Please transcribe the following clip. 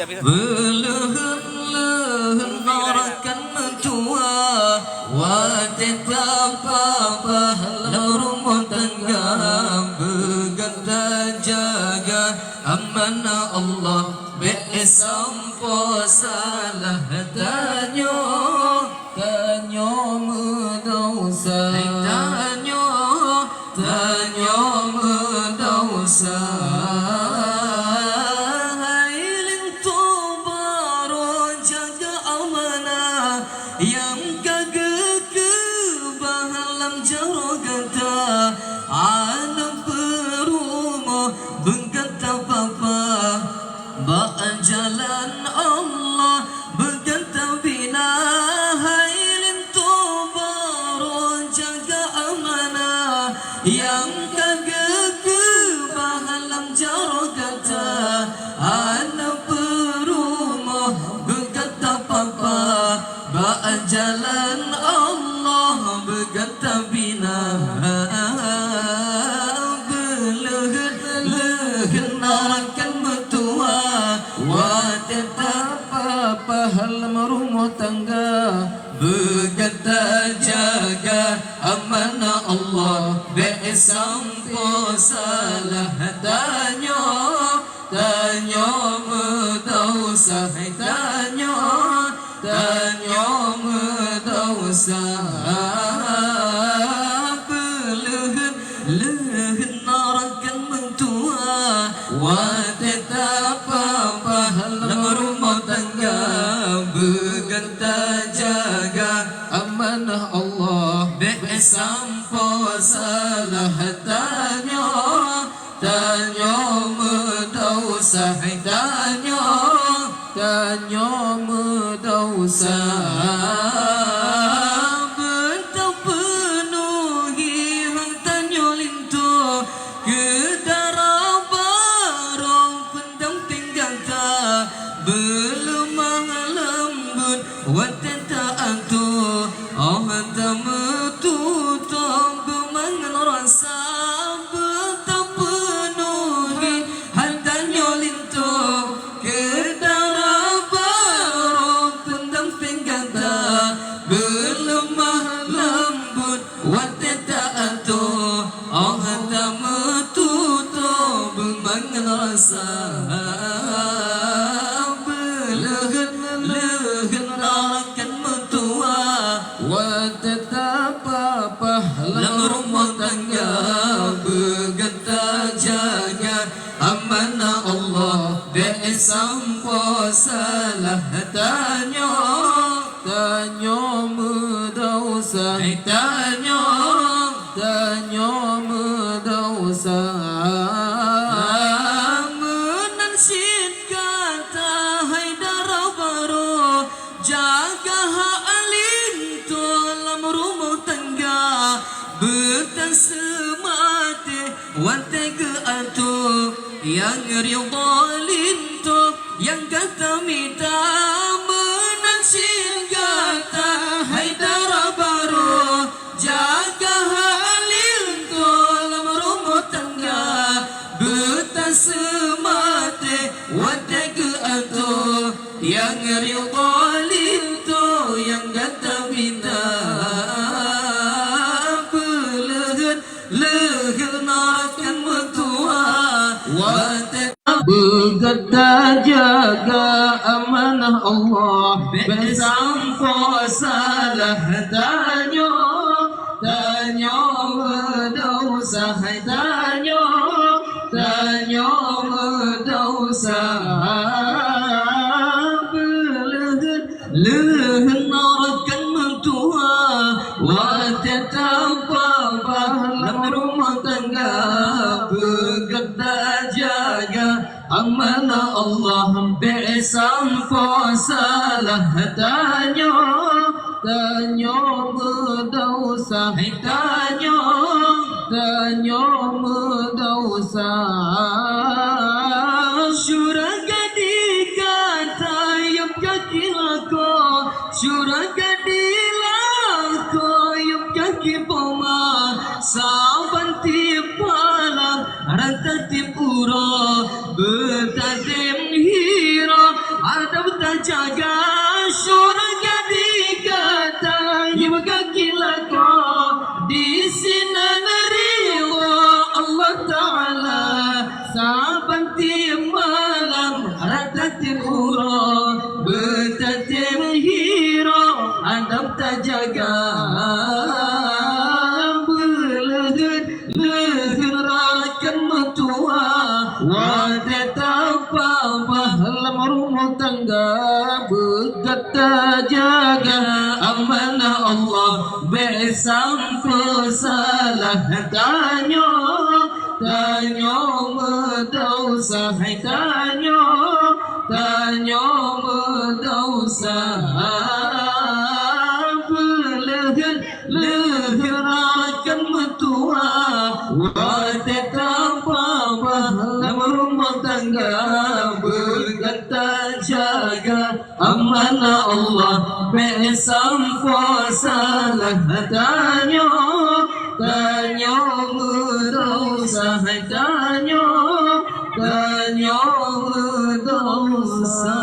Belehun narakan mentua wa tetap pahala rumah tangga beganta jaga amanah Allah besampo salah tanyo mendosa tanyo mendosa yang kagak kebahalam jarogata alam perumah berkata papa baan jalan Allah berkata bina hailin tobaro jaga amanah yang kagak kebahalam jarogata alam perumah berkata papa ba'an jalan Allah berkata bina belehun narakan mertua wa tetap pahala rumah tangga berkata jaga amanah Allah besampo salah tanyo mendosa tanyo mendosa belehun narakan mentua wa tetap pahala rumah tangga berkata jaga amanah Allah besampo salah tanyo mendosa tanyo mendosa bentang penuhi hang tanyo lintu kedara barong pendang tinggata belemah lembut watenta antu oh hanta metutup bemangan rasa bentang penuhi hang tanyo lintu kedara barong pendang tinggata belemah lembut watenta antu oh hanta metutup bemangan rasa belehun narakan mentua wa tetap pahala rumah tangga berkata jaga amanah Allah besampo salah tanyo mendosa tanyo mendosa menansid kata haidara baro jaga ha'alin dalam rumah tangga bertasemate wate ke atu yang ridhalin tu yang kata minta menansid kata haidara baro jaga ha'alin dalam rumah tangga bertasemate wate ke atu yang ridhalin tu yang kata minta belehun narakan mentua wa tetap berkata jaga amanah Allah besampo salah tanyo mendosa tanyo mendosa belehun narakan mentua wa tetap pahala rumah tangga berkata jaga amanah Allah besampo salah tanyo mendosa tanyo mendosa syurga dikata yuk kaki lako syurga dilako yuk kaki poma saban tipalang ranta tipuro bertatem hira sampai salah tanya berdosa hai tanya berdosa leherakan metua watetap dalam rumah tangga berkata jaga amanah Allah besampo salah tanya berdosa tanya berdosa